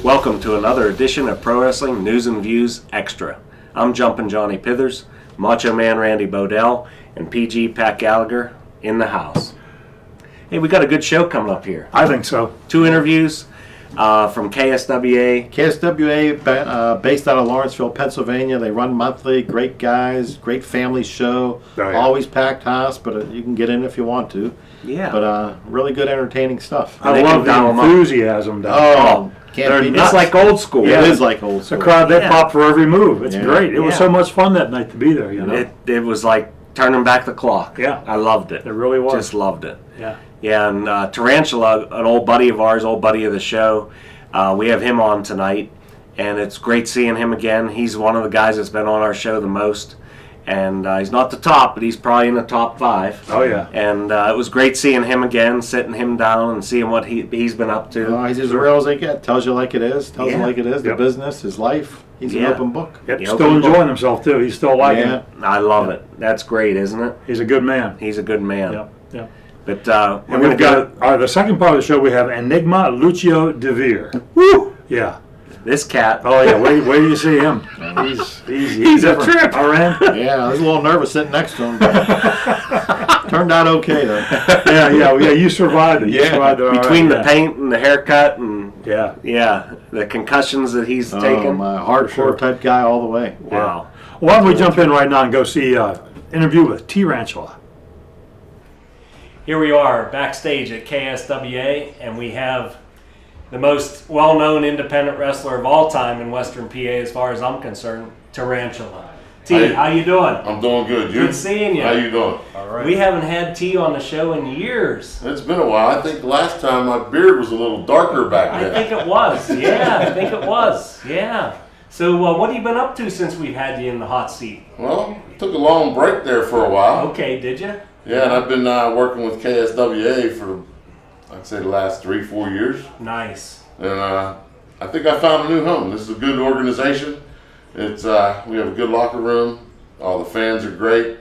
Welcome to another edition of Pro Wrestling News and Views Extra. I'm Jumpin' Johnny Pithers, Macho Man Randy Bodell, and PG Pat Gallagher in the house. Hey, we got a good show coming up here. I think so. 2 interviews from KSWA. KSWA, based out of Lawrenceville, Pennsylvania. They run monthly. Great guys, great family show. Oh, yeah. Always packed house, but you can get in if you want to. Yeah. But really good, entertaining stuff. I love the enthusiasm down Oh, can't be It's nuts. like old school. Yeah, it is like old school. The crowd, they Yeah. pop for every move. It's Yeah. great. It was Yeah. so much fun that night to be there, you know? It was like turning back the clock. Yeah. I loved it. It really was. Just loved it. Yeah. Yeah, and Tarantula, an old buddy of ours, old buddy of the show, we have him on tonight, and it's great seeing him again. He's one of the guys that's been on our show the most, and he's not the top, but he's probably in the top 5. Oh, yeah. And it was great seeing him again, sitting him down and seeing what he's been up to. He's as real as they get. Tells you like it is. Tells you Yeah. like it is. The Yep. business, his life. He's an Yeah. open book. Yep. The Still open book. enjoying himself, too. He's still liking Yeah. it. I love it. That's great, isn't it? He's a good man. He's a good man. Yep. Yep. But we're And going we've to got the second part of the show. We have Enigma Lucio DeVere. Woo! Yeah. this cat. Oh yeah. Where do you see him? He's a different. trip. All right. Yeah, I was a little nervous sitting next to him, but turned out okay, though. Yeah. You survived it. You Yeah. survived it all Between right. the paint and the haircut and Yeah. the concussions that he's Oh, taken. my hardcore sure. type guy all the way. Wow. Why don't we jump in right now and go see interview with Tarantula? Here we are backstage at KSWA, and we have the most well-known independent wrestler of all time in Western PA, as far as I'm concerned, Tarantula. T, Hey. how you doing? I'm doing good. You? Good seeing you. How you doing? All right. We haven't had T on the show in years. It's been a while. I think the last time my beard was a little darker back I then. think it was. Yeah, I think it was. Yeah. So what have you been up to since we've had you in the hot seat? Well, took a long break there for a while. Okay, did you? Yeah, and I've been working with KSWA for, I'd say, the last 3-4 years. Nice. And I think I found a new home. This is a good organization. It's we have a good locker room. All the fans are great.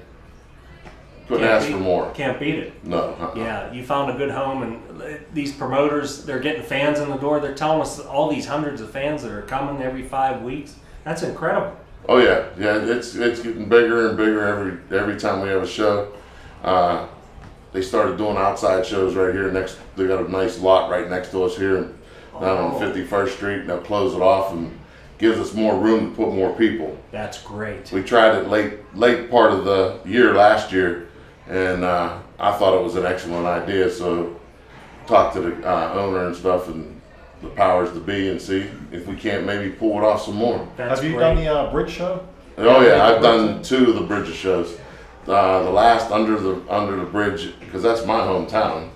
Couldn't ask for more. Can't beat it. No. Yeah, you found a good home, and these promoters, they're getting fans in the door. They're telling us all these hundreds of fans that are coming every 5 weeks. That's incredible. Oh yeah. It's getting bigger and bigger every time we have a show. They started doing outside shows right here next. They got a nice lot right next to us here down on 51st Street, and they'll close it off and gives us more room to put more people. That's great. We tried it late part of the year last year, and I thought it was an excellent idea. So talked to the owner and stuff and the powers to be and see if we can't maybe pull it off some more. That's Have you great. done the bridge show? Oh yeah, I've done 2 of the Bridges shows. The last under the bridge, because that's my hometown.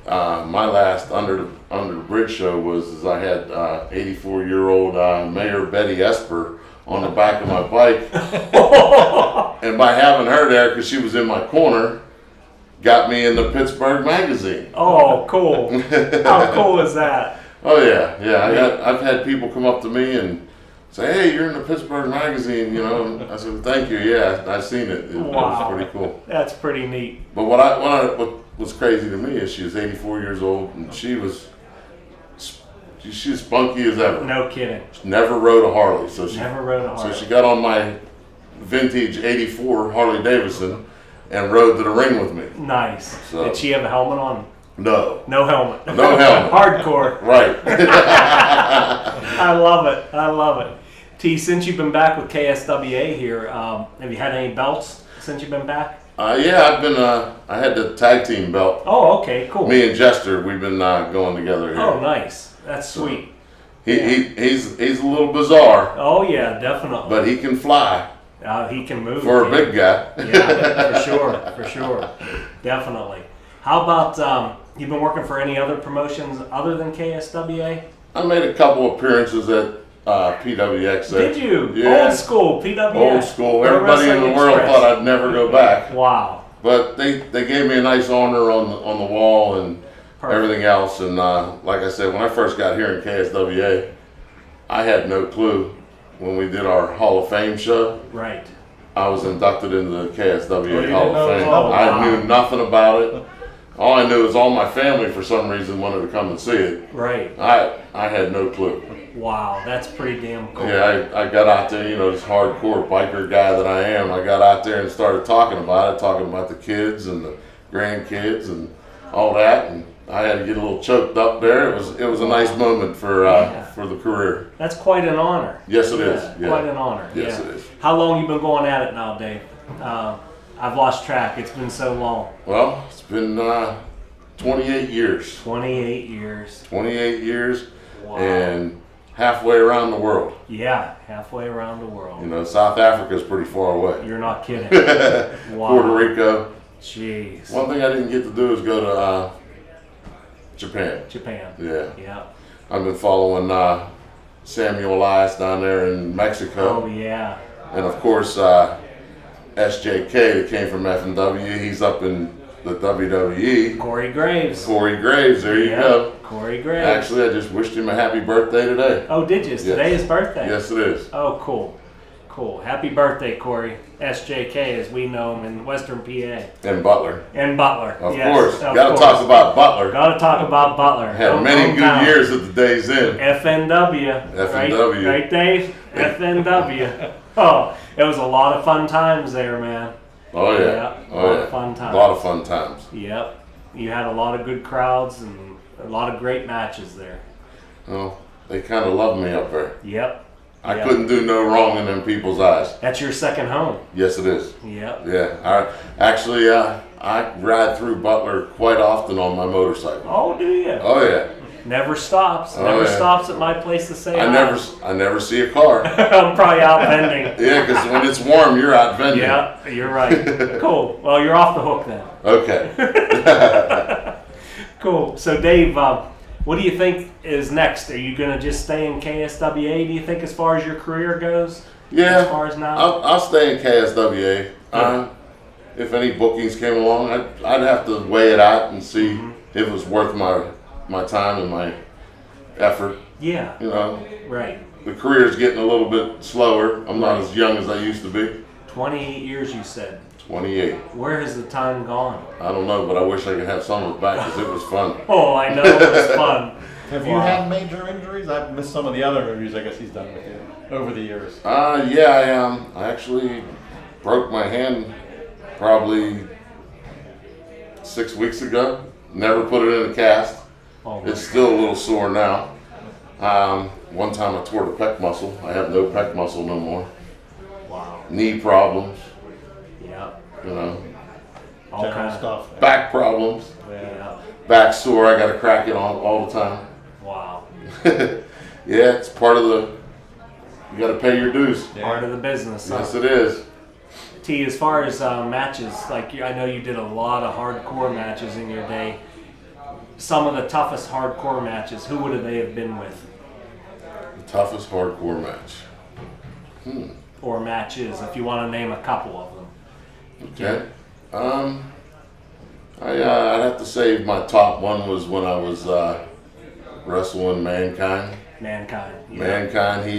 My last under the bridge show was I had 84-year-old Mayor Betty Esper on the back of my bike, and by having her there, because she was in my corner, got me in the Pittsburgh Magazine. Oh, cool. How cool is that? Oh yeah. I've had people come up to me and say, "Hey, you're in the Pittsburgh Magazine," you know. And I said, "Thank you. Yeah, I've seen it. It Wow. was pretty cool." That's pretty neat. But what was crazy to me is she was 84 years old and she's spunky as ever. No kidding. She never rode a Harley, so she Never rode a Harley. so she got on my vintage '84 Harley Davidson and rode to the ring with me. Nice. So- Did she have a helmet on? No, No helmet. no helmet. Hardcore. Right. I love it. I love it. T, since you've been back with KSWA here, have you had any belts since you've been back? Yeah, I've been. I had the tag team belt. Oh, okay, cool. Me and Jester, we've been going together here. Oh, nice. That's sweet. He's a little bizarre, Oh, yeah, definitely. but he can fly He can move. for a yeah. big guy. Yeah, for sure. Definitely. How about, you've been working for any other promotions other than KSWA? I made a couple appearances at PWX. Did you? Yeah. Old school, PWX. Old school. Pro Everybody in the Wrestling world Express. thought I'd never go back. Wow. But they gave me a nice honor on the wall and Perfect. everything else. And like I said, when I first got here in KSWA, I had no clue when we did our Hall of Fame show. Right. I was inducted into the KSWA you Hall didn't know of it was Fame. up? I Wow. knew nothing about it. All I knew is all my family, for some reason, wanted to come and see it. Right. I had no clue. Wow, that's pretty damn cool. Yeah, I got out there, you know, this hardcore biker guy that I am. I got out there and started talking about the kids and the grandkids and all that, and I had to get a little choked up there. It was a nice moment for the career. That's quite an honor. Yes, it is. Yeah. Quite an honor. Yes, yeah. it is. How long you been going at it now, Dave? I've lost track. It's been so long. Well, it's been 28 years. 28 years. 28 years, Wow. and halfway around the world. Yeah, halfway around the world. You know, South Africa's pretty far away. You're not kidding. Wow. Puerto Rico. Jeez. One thing I didn't get to do is go to Japan. Japan. Yeah. Yeah. I've been following Samuel Elias down there in Mexico. Oh yeah. And of course, SJK that came from F&W, he's up in the WWE. Corey Graves. Corey Graves, there you Yeah, go. Corey Graves. Actually, I just wished him a happy birthday today. Oh, did you? Is today his birthday? Yes, it is. Oh, cool. Cool. Happy birthday, Corey. SJK, as we know him in Western PA. And Butler. And Butler. Of yes, course. of Got to course. talk about Butler. Got to talk about Butler. Had many good years at the Days Inn. FNW. FNW. Right, Dave? FNW. Oh, it was a lot of fun times there, man. Oh, yeah. Yeah, a lot of fun times. A lot of fun times. Yep. You had a lot of good crowds and a lot of great matches there. Well, they kind of loved me up there. Yep. I Yep. couldn't do no wrong in them people's eyes. That's your second home. Yes, it is. Yep. Yeah. I ride through Butler quite often on my motorcycle. Oh, do you? Oh, yeah. Never stops. Oh, Never yeah. stops at my place to say I never see a car. I'm probably out vending. Yeah, because when it's warm, you're out vending. Yeah, you're right. Cool. Well, you're off the hook then. Okay. Cool. So, Dave, what do you think is next? Are you going to just stay in KSWA, do you think, as far as your career goes? Yeah. As far as now? I'll stay in KSWA. If any bookings came along, I'd have to weigh it out and see if it was worth my time and my effort. Yeah. You know, Right. the career's getting a little bit slower. I'm not as young as I used to be. 28 years, you said. 28. Where has the time gone? I don't know, but I wish I could have some of it back because it was fun. Oh, I know. It was fun. Have you had major injuries? I've missed some of the other interviews I guess he's done with you over the years. Yeah, I actually broke my hand probably 6 weeks ago. Never put it in a cast. Oh, It's still a little sore now. One time I tore the pec muscle. I have no pec muscle no more. wow. Knee problems, Yeah. you know, All General kind of stuff. back problems, Yeah. back sore. I got to crack it all the time. Wow. Yeah, it's part of the. You got to pay your dues. Part of the business. Huh? Yes, it is. T, as far as matches, like I know you did a lot of hardcore matches in your day. Some of the toughest hardcore matches, who would they have been with? The toughest hardcore match. Or matches, if you want to name a couple of them. Okay. I'd have to say my top one was when I was wrestling Mankind. Mankind. Yeah. Mankind,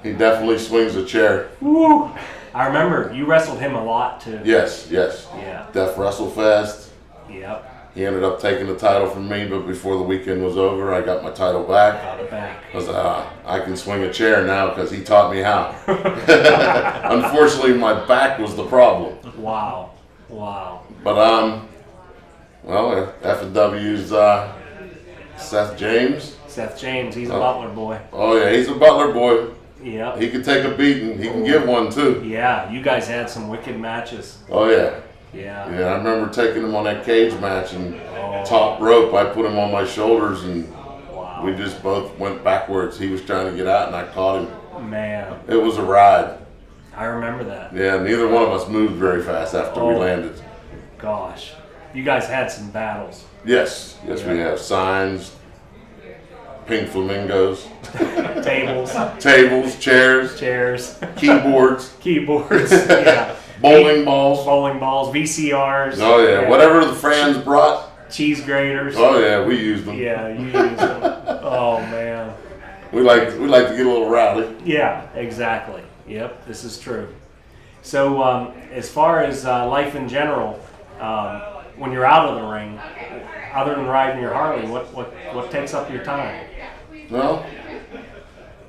he definitely swings a chair. Woo! I remember you wrestled him a lot too. Yes. Yeah. Def Wrestle Fest. Yep. He ended up taking the title from me, but before the weekend was over, I got my title back. Got it back. Because I can swing a chair now because he taught me how. Unfortunately, my back was the problem. Wow. Wow. But well, F&W's Seth James. Seth James, he's a Butler boy. Oh yeah, he's a Butler boy. Yep. He can take a beating. He can give one too. Yeah, you guys had some wicked matches. Oh yeah. Yeah. Yeah, I remember taking him on that cage match and top rope. I put him on my shoulders and Wow. we just both went backwards. He was trying to get out and I caught him. Man, It was a ride. I remember that. Yeah, neither one of us moved very fast after we Oh. landed. Gosh. You guys had some battles. Yes, we have signs, pink flamingos, Tables, tables, chairs, chairs, keyboards, keyboards, yeah. bowling balls. Bowling balls, VCRs. Oh yeah, whatever the fans brought. Cheese graters. Oh yeah, we used them. Yeah, you use them. Oh man. We like to get a little rowdy. Yeah, exactly. Yep, this is true. So as far as life in general, when you're out of the ring, other than riding your Harley, what takes up your time? Well,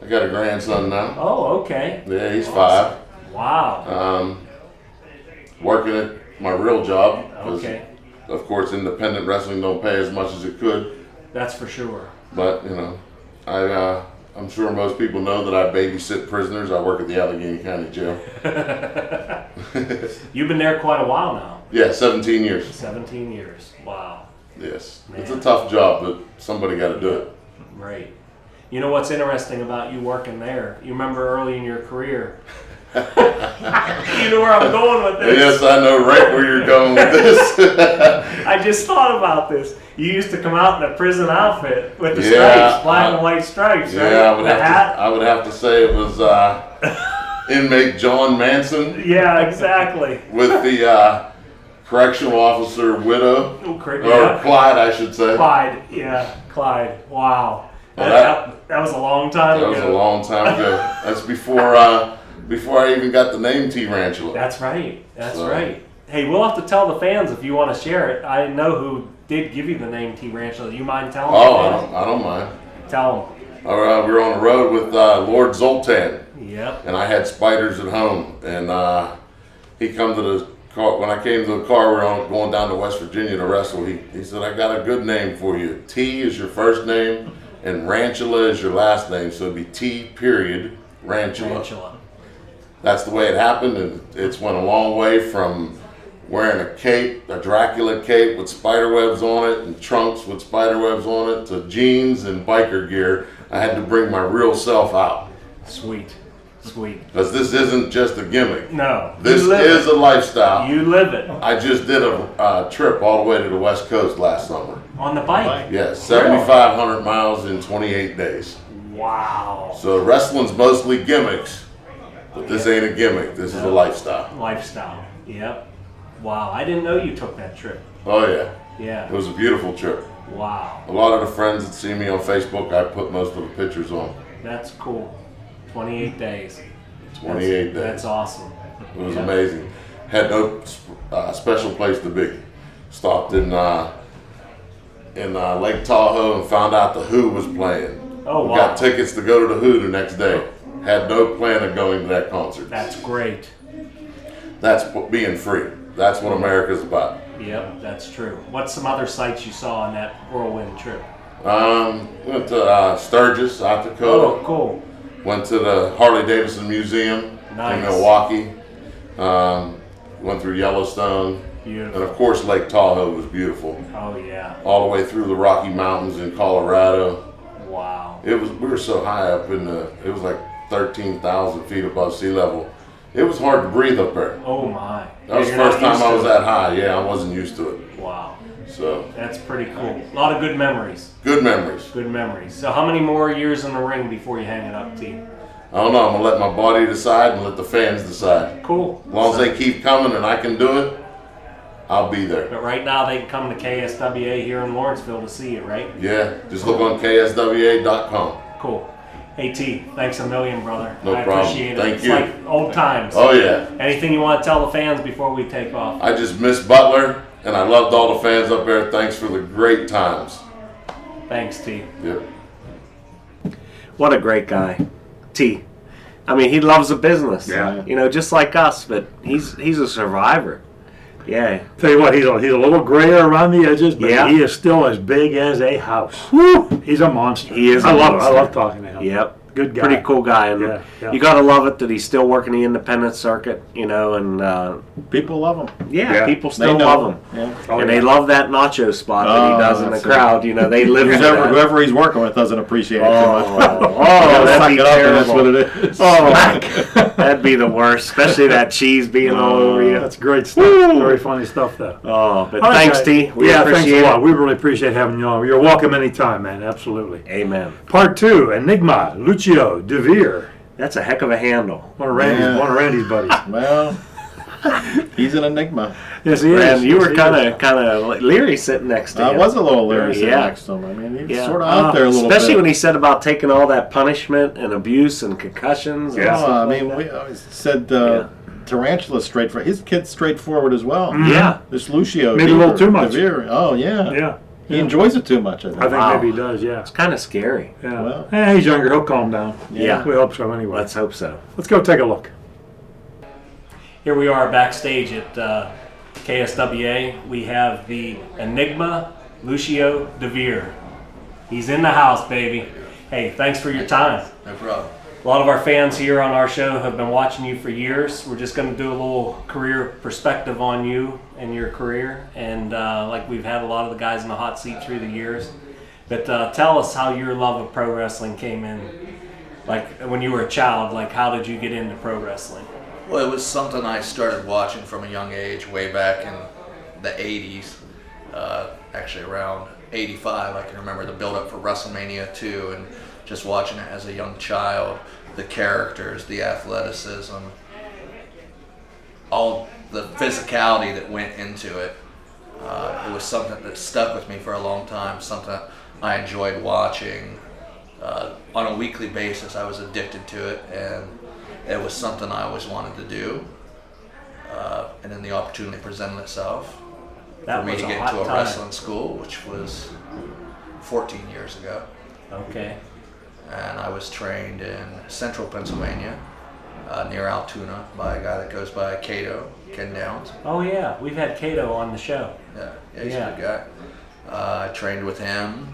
I got a grandson now. Oh, okay. Yeah, he's 5. Wow. Working at my real job. 'Cause, Okay. of course, independent wrestling don't pay as much as it could. That's for sure. But, I'm sure most people know that I babysit prisoners. I work at the Allegheny County Jail. You've been there quite a while now. Yeah, 17 years. 17 years. Wow. Yes. Man. It's a tough job, but somebody got to do it. Right. You know what's interesting about you working there? You remember early in your career. You know where I'm going with this. Yes, I know right where you're going with this. I just thought about this. You used to come out in a prison outfit with the Yeah, stripes, black and white stripes, right? Yeah, The hat. I would have to say it was inmate John Manson Yeah, exactly. with the correctional officer widow, or Yeah. Clyde, I should say. Clyde. Yeah, Clyde. Wow. Well, That was a long time That ago. was a long time ago. That's before I even got the name Tarantula. That's right. That's So. right. Hey, we'll have to tell the fans if you want to share it. I know who did give you the name Tarantula. You mind telling Oh, the fans? I don't mind. Tell We were on the road with Lord Zoltan, them. Yep. and I had spiders at home, and he come to the car. When I came to the car, we were going down to West Virginia to wrestle. He said, "I got a good name for you. T is your first name, and Rantula is your last name, so it'd be T period Rantula." Tarantula. That's the way it happened, and it's went a long way from wearing a cape, a Dracula cape with spider webs on it, and trunks with spider webs on it, to jeans and biker gear. I had to bring my real self out, Sweet. Sweet. because this isn't just a gimmick. No. This you live is it. a lifestyle. You live it. I just did a trip all the way to the West Coast last summer. On the bike. Yes, 7,500 miles in 28 days. Wow. So wrestling's mostly gimmicks, but this ain't a gimmick. This is a lifestyle. Lifestyle. Yep. Wow. I didn't know you took that trip. Oh yeah, Yeah. it was a beautiful trip. Wow. A lot of the friends that see me on Facebook, I put most of the pictures on. That's cool. 28 days. 28 days. That's awesome. It was Yeah. amazing. Had no special place to be. Stopped in Lake Tahoe and found out the Who was playing. Oh, wow. Got tickets to go to the Who the next day. Had no plan of going to that concert. That's great. That's being free. That's what America's about. Yep, that's true. What's some other sights you saw on that whirlwind trip? Went to Sturgis, South Oh, Dakota. cool. Went to the Harley Davidson Museum Nice. in Milwaukee. Went through Yellowstone. Beautiful. And of course, Lake Tahoe was beautiful. Oh, yeah. All the way through the Rocky Mountains in Colorado. Wow. We were so high up it was like 13,000 feet above sea level. It was hard to breathe up there. Oh, my. That was the You're not first time used I to was it. that high. Yeah, I wasn't used to it. Wow. So, That's pretty cool. A lot of good memories. good memories. Good memories. So how many more years in the ring before you hang it up, T? I don't know. I'm going to let my body decide and let the fans decide. Cool. As long as they keep coming and I can do it, I'll be there. But right now they can come to KSWA here in Lawrenceville to see it, right? Yeah, just look on kswa.com. Cool. Hey T, thanks a million, brother. No I problem. appreciate it. Thank It's you. like old times. Oh, yeah. Anything you want to tell the fans before we take off? I just miss Butler, and I loved all the fans up there. Thanks for the great times. Thanks, T. Yep. What a great guy. T. I mean, he loves the business. Yeah. You know, just like us, but he's a survivor. Yeah. Tell you what, he's a little grayer around the edges, but Yeah. he is still as big as a house. Woo! He's a monster. He is I a love it. I monster. love talking to him. Yep. Good guy. Pretty cool guy. And Yeah, yeah. you got to love it that he's still working the independent circuit, you know, and People love him. yeah, people They still know love him. Yeah. Oh, And yeah. they love that nacho spot that he Oh, does in the that's it. crowd. You know, they live for Whoever, that. whoever he's working with doesn't appreciate it too much. Oh, that'd be That's what terrible. it is. Oh, that'd be the worst, especially that cheese being all over you. That's great stuff. Woo. Very funny stuff, though. Oh, but All right, thanks, guys. T. We yeah, thanks appreciate a lot. it. We really appreciate having you on. You're welcome anytime, man. Absolutely. Amen. Part 2, Enigma, Lucio DeVere. That's a heck of a handle. One of Yeah. Randy's buddies. Well, he's an enigma. Yes, he is. And you Yes, were he kind is. of leery sitting next to I him. was a little leery sitting Yeah. next to him. I mean, he's Yeah. sort of out there a little Especially bit. when he said about taking all that punishment and abuse and concussions. And Yeah. stuff I like mean, that. we always said Tarantula's straightforward. His kid's straightforward as well. Yeah. This Lucio. Maybe a little too much. Devere. Oh, yeah. Yeah. He enjoys it too much, I think. I think Wow. maybe he does, yeah. It's kind of scary. Yeah. Well. He's younger. He'll calm down. Yeah. We hope so anyway. Let's hope so. Let's go take a look. Here we are backstage at KSWA. We have the Enigma Lucio Devere. He's in the house, baby. Hey, thanks for your time. No problem. A lot of our fans here on our show have been watching you for years. We're just going to do a little career perspective on you and your career. And like we've had a lot of the guys in the hot seat through the years. But tell us how your love of pro wrestling came in. Like when you were a child, like how did you get into pro wrestling? Well, it was something I started watching from a young age, way back in the 80s. Actually around 85, I can remember the build-up for WrestleMania 2 and just watching it as a young child. The characters, the athleticism, all the physicality that went into it. It was something that stuck with me for a long time, something I enjoyed watching. On a weekly basis, I was addicted to it, and it was something I always wanted to do. And then the opportunity presented itself That for me was to a get hot into a time. wrestling school, which was 14 years ago. Okay. And I was trained in central Pennsylvania, near Altoona, by a guy that goes by Cato, Ken Downs. Oh yeah, we've had Cato on the show. Yeah, he's Yeah. a good guy. I trained with him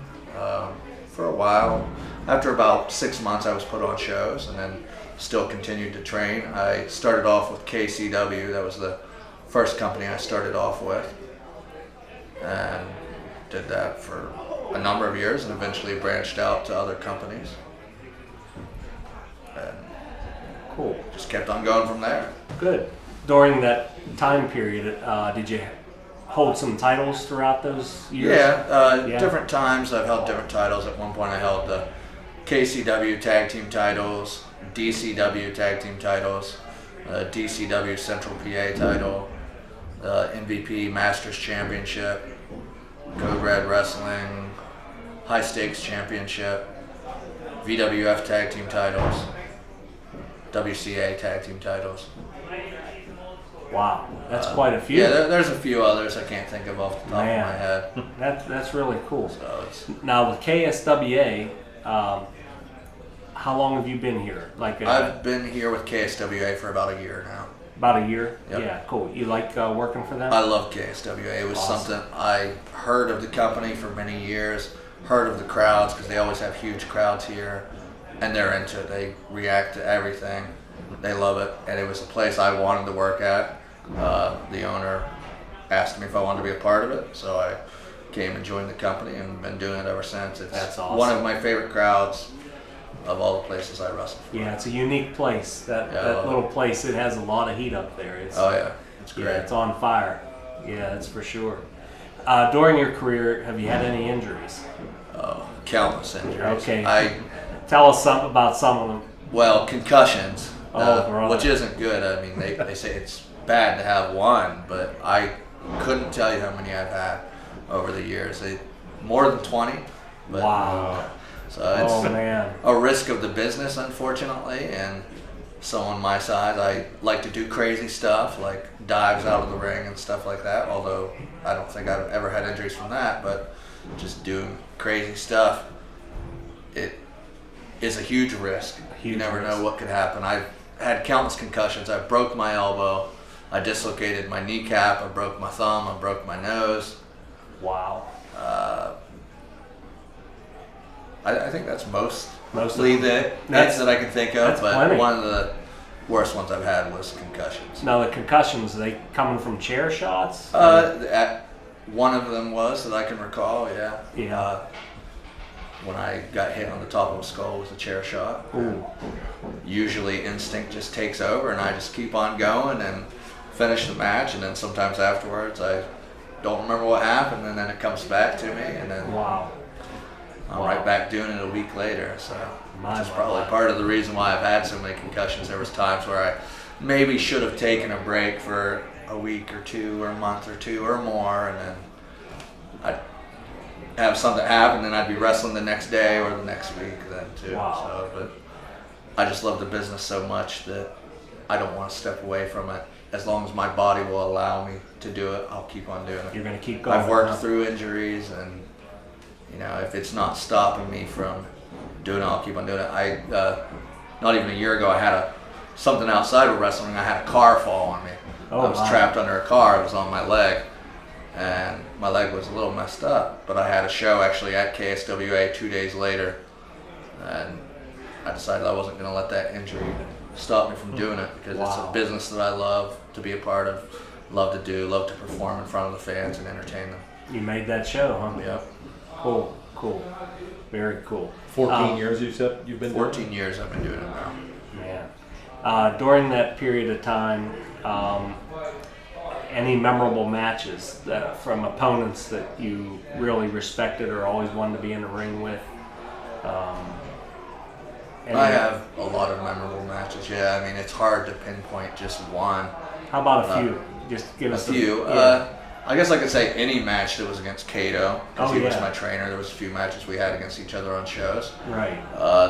for a while. After about 6 months, I was put on shows, and then still continued to train. I started off with KCW. That was the first company I started off with, and did that for a number of years, and eventually branched out to other companies. And Cool. just kept on going from there. Good. During that time period, did you hold some titles throughout those years? Yeah, Yeah. different times I've held different titles. At one point I held the KCW tag team titles, DCW tag team titles, DCW Central PA title, MVP Masters Championship, Code Red Wrestling, High Stakes Championship, VWF tag team titles, WCA tag team titles. Wow, that's quite a few. Yeah, there's a few others I can't think of off the top of my Man. head. That's really cool. So it's Now with KSWA, how long have you been here? Like I've been here with KSWA for about a year now. about a year? Yep. Yeah, cool. You like working for them? I love KSWA. It was Awesome. something I heard of the company for many years, heard of the crowds because they always have huge crowds here, and they're into it. They react to everything. They love it, and it was a place I wanted to work at. The owner asked me if I wanted to be a part of it, so I came and joined the company and been doing it ever since. It's That's awesome. one of my favorite crowds of all the places I wrestle for. Yeah, it's a unique place. That Yeah, I that love little place, it has a lot of heat up there. It's, Oh yeah, it's great. yeah, it's on fire. Yeah, that's for sure. During your career, have you had any injuries? Oh, countless injuries. Okay. Tell us something about some of them. Well, concussions, Oh, brother. which isn't good. I mean, they say it's bad to have one, but I couldn't tell you how many I've had over the years. More than 20. But, Wow. So it's Oh man. a risk of the business, unfortunately, and someone my size, I like to do crazy stuff, like dives out of the ring and stuff like that, although I don't think I've ever had injuries from that, but just doing crazy stuff, it is a huge risk. You Huge never risk. know what could happen. I've had countless concussions. I broke my elbow, I dislocated my kneecap, I broke my thumb, I broke my nose. Wow. I think that's Most mostly of the That's- hits that I can think of, that's but plenty. one of the worst ones I've had was concussions. Now the concussions, are they coming from chair shots? One of them was that I can recall, yeah. Yeah. When I got hit on the top of a skull with a chair shot. Ooh. Usually instinct just takes over and I just keep on going and finish the match, and then sometimes afterwards I don't remember what happened, and then it comes back to me, and then Wow. I'm Wow. right back doing it a week later. So My, that's my, probably my. part of the reason why I've had so many concussions. There was times where I maybe should have taken a break for a week or two or a month or two or more, and then I'd have something happen, and I'd be wrestling the next day or the next week then too. Wow. So, but I just love the business so much that I don't want to step away from it. As long as my body will allow me to do it, I'll keep on doing it. You're going to keep going. I've worked through injuries, and if it's not stopping me from doing it, I'll keep on doing it. Not even a year ago, I had something outside of wrestling. I had a car fall on me. Oh, I was wow. trapped under a car. It was on my leg, and my leg was a little messed up. But I had a show actually at KSWA 2 days later, and I decided I wasn't going to let that injury stop me from doing it, because it's Wow. a business that I love to be a part of, love to do, love to perform in front of the fans and entertain them. You made that show, huh? Yep. Cool. Very cool. 14 years you said you've been doing it? 14 years I've been doing it now. Man. During that period of time, any memorable matches from opponents that you really respected or always wanted to be in the ring with? I have a lot of memorable matches. Yeah, I mean, it's hard to pinpoint just one. How about a few? Just give A us few. Yeah. I guess I could say any match that was against Cato, because Oh, he was yeah. my trainer. There was a few matches we had against each other on shows. Right.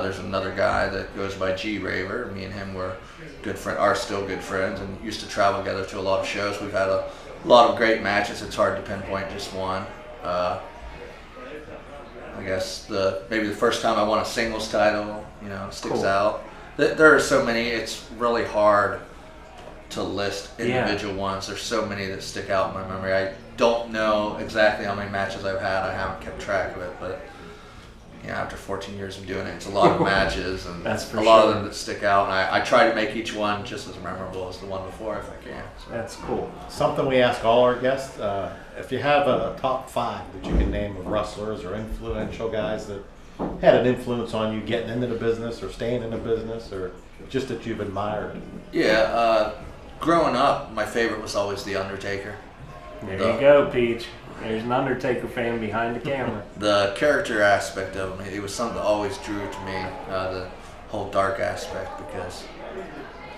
There's another guy that goes by G Raver. Me and him were are still good friends, and used to travel together to a lot of shows. We've had a lot of great matches. It's hard to pinpoint just one. I guess maybe the first time I won a singles title, sticks Cool. out. There are so many. It's really hard to list individual ones. There's so many that stick out in my memory. I don't know exactly how many matches I've had. I haven't kept track of it, but after 14 years of doing it, it's a lot of matches, and That's for a lot sure. of them that stick out. And I try to make each one just as memorable as the one before if I can. So. That's cool. Something we ask all our guests, if you have a top 5 that you can name of wrestlers or influential guys that had an influence on you getting into the business or staying in the business, or just that you've admired. Yeah, growing up, my favorite was always The Undertaker. There you go, Peach. There's an Undertaker fan behind the camera. The character aspect of him, it was something that always drew to me, the whole dark aspect, because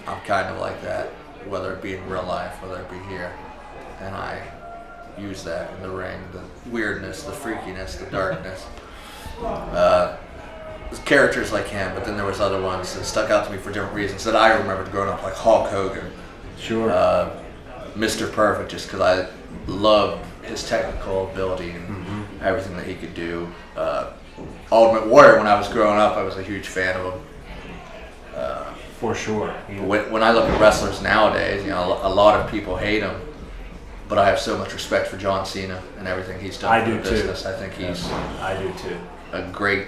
I'm kind of like that, whether it be in real life, whether it be here. And I use that in the ring, the weirdness, the freakiness, the darkness. There's characters like him, but then there was other ones that stuck out to me for different reasons that I remembered growing up, like Hulk Hogan. Sure. Mr. Perfect, just because I loved his technical ability and everything that he could do. Ultimate Warrior, when I was growing up, I was a huge fan of him. For sure. When I look at wrestlers nowadays, a lot of people hate him, but I have so much respect for John Cena and everything he's done for the business. I think he's I do too. a great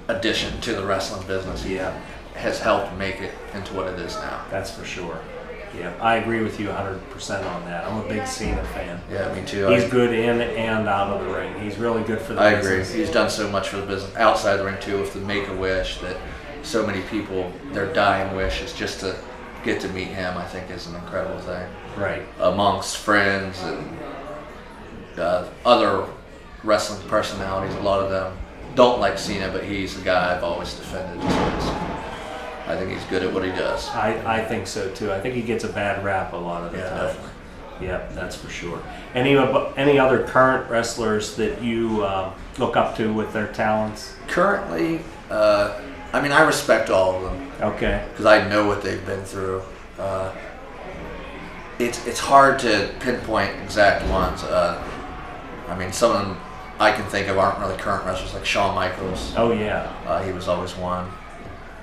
addition to the wrestling business. He has helped make it into what it is now. That's for sure. Yeah, I agree with you 100% on that. I'm a big Cena fan. Yeah, me too. He's good in and out of the ring. He's really good for the I business. agree. He's done so much for the business outside the ring too, with the Make-A-Wish, that so many people, their dying wish is just to get to meet him. I think is an incredible thing. Right. Amongst friends and other wrestling personalities, a lot of them don't like Cena, but he's the guy I've always defended. I think he's good at what he does. I think so too. I think he gets a bad rap a lot of the time. Definitely. Yep, that's for sure. Any other current wrestlers that you look up to with their talents? Currently, I respect all of them. Okay. Because I know what they've been through. It's hard to pinpoint exact ones. Some of them I can think of aren't really current wrestlers, like Shawn Michaels. Oh yeah. He was always one.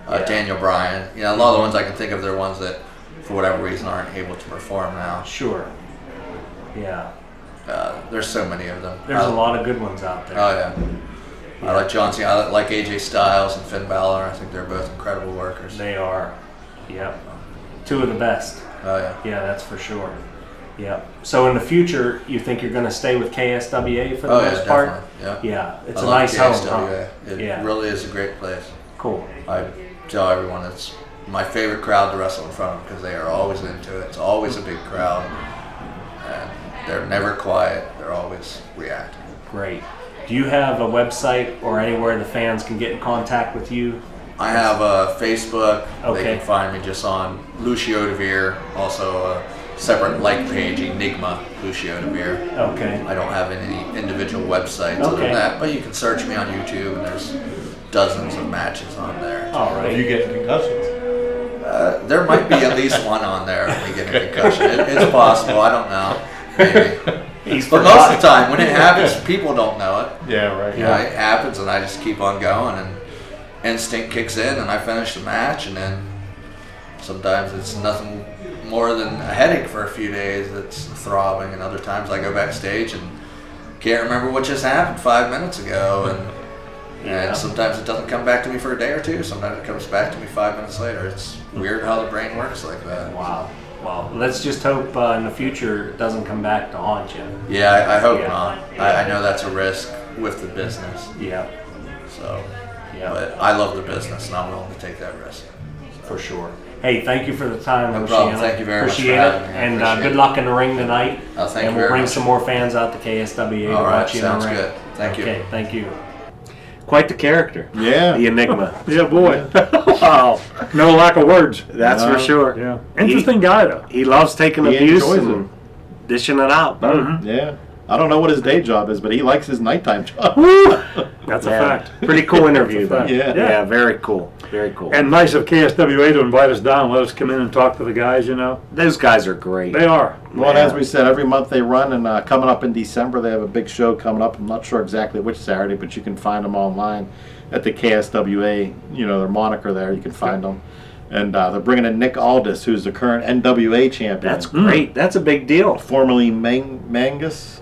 Yeah. Daniel Bryan. A lot of the ones I can think of, they're ones that, for whatever reason, aren't able to perform now. Sure. Yeah. There's so many of them. There's a lot of good ones out there. Oh yeah. I like John Cena. I like AJ Styles and Finn Balor. I think they're both incredible workers. They are. Yep. Two of the best. Oh yeah. Yeah, that's for sure. Yep. So in the future, you think you're going to stay with KSWA for the most part? Definitely. Yeah. It's I a love nice home. KSWA. Huh? It really is a great place. Cool. I tell everyone it's my favorite crowd to wrestle in front of because they are always into it. It's always a big crowd, and they're never quiet. They're always reacting. Great. Do you have a website or anywhere the fans can get in contact with you? I have a Facebook. Okay. They can find me just on Lucio DeVere. Also a separate page, Enigma Lucio DeVere. Okay. I don't have any individual websites other than that, but you can search me on YouTube, and there's dozens of matches on there. All Are right. you getting concussions? There might be at least one on there when we get a concussion. It's possible. I don't know. Maybe. But most of the time, when it happens, people don't know it. Yeah, right. Yeah, it happens, and I just keep on going, and instinct kicks in, and I finish the match, and then sometimes it's nothing more than a headache for a few days that's throbbing, and other times I go backstage and can't remember what just happened 5 minutes ago, and sometimes it doesn't come back to me for a day or two. Sometimes it comes back to me 5 minutes later. It's weird how the brain works like that. Wow. Well, let's just hope in the future it doesn't come back to haunt you. Yeah, I hope Yeah. not. I know that's a risk with the business. Yeah, So, yeah, but I love the business, and I'm willing to take that risk. for sure. Hey, thank you for the time, No Oceana. problem. Thank you very much for Appreciate having it. me. I And appreciate good it. luck in the ring tonight. Oh, thank you and we'll very bring much. some more fans out to KSWA All to right, watch you in sounds the ring. good. Thank you. Okay, thank you. Quite the character. Yeah. The Enigma. Yeah, boy. Wow. No lack of words. That's for sure. Yeah. Interesting guy, though. He loves taking He abuse enjoys and dishing it out. Yeah. I don't know what his day job is, but he likes his nighttime job. That's a Yeah. fact. Pretty cool interview, though. fact. Yeah. Yeah, very cool. Very cool. And nice of KSWA to invite us down, let us come in and talk to the guys, you know. those guys are great. They are. Well, and as we said, every month they run, and coming up in December, they have a big show coming up. I'm not sure exactly which Saturday, but you can find them online at the KSWA, their moniker there. You can find them. And they're bringing in Nick Aldis, who's the current NWA champion. That's great. That's a big deal. Formerly Magnus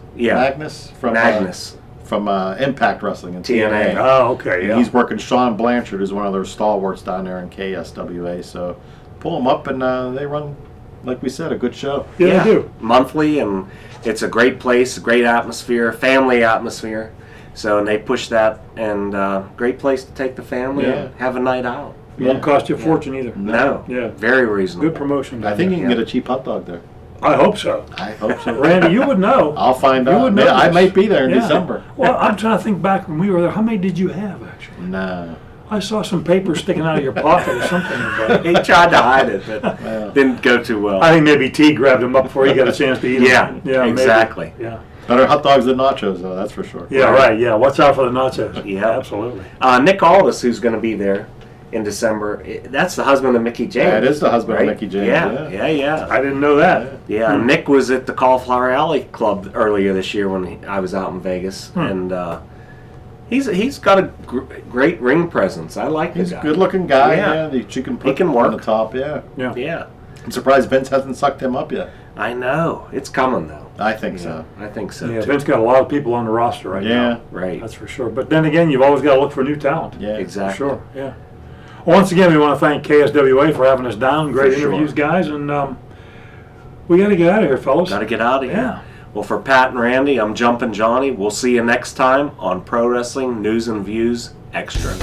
from Magnus. from Impact Wrestling in TNA. Oh, okay, And yeah. he's working Sean Blanchard, who's one of their stalwarts down there in KSWA. So pull them up, and they run, like we said, a good show. Yeah, they do. Monthly, and it's a great place, a great atmosphere, family atmosphere. So, and they push that, and great place to take the family Yeah. and have a night out. Won't cost you a fortune either. No. Yeah. Very reasonable. Good promotion. I think you can Yeah. get a cheap hot dog there. I hope so. I hope so. Randy, you would know. I'll find You out. would know Yeah, I this. might be there in Yeah. December. Well, I'm trying to think back when we were there. How many did you have, actually? No. I saw some papers sticking out of your pocket or something. But He tried to hide it, but Well, didn't go too well. I think maybe T grabbed him up before he got a chance to eat them. Yeah, maybe. exactly. Yeah. better hot dogs than nachos, though. That's for sure. Yeah, right. Yeah. Watch out for the nachos. Yeah. Absolutely. Nick Aldis, who's going to be there in December, that's the husband of Mickey James. Yeah, it is the husband right? of Mickey James. Yeah, yeah. I didn't know that. Yeah, Nick was at the Cauliflower Alley Club earlier this year when I was out in Vegas, and he's got a great ring presence. I like He's the a guy. good-looking guy. Yeah. Yeah, that you can put He can on work. the top. Yeah, Yeah. Yeah, I'm surprised Vince hasn't sucked him up yet. I know it's coming though. I think so. I think so Yeah, too. Vince got a lot of people on the roster right Yeah. now. Right. That's for sure. But then again, you've always got to look for new talent. Yeah, Exactly. Sure, yeah. Well, once again, we want to thank KSWA for having us down. Great For sure. interviews, guys. And we got to get out of here, fellas. Got to get out of here. Yeah. Well, for Pat and Randy, I'm Jumpin' Johnny. We'll see you next time on Pro Wrestling News and Views Extra.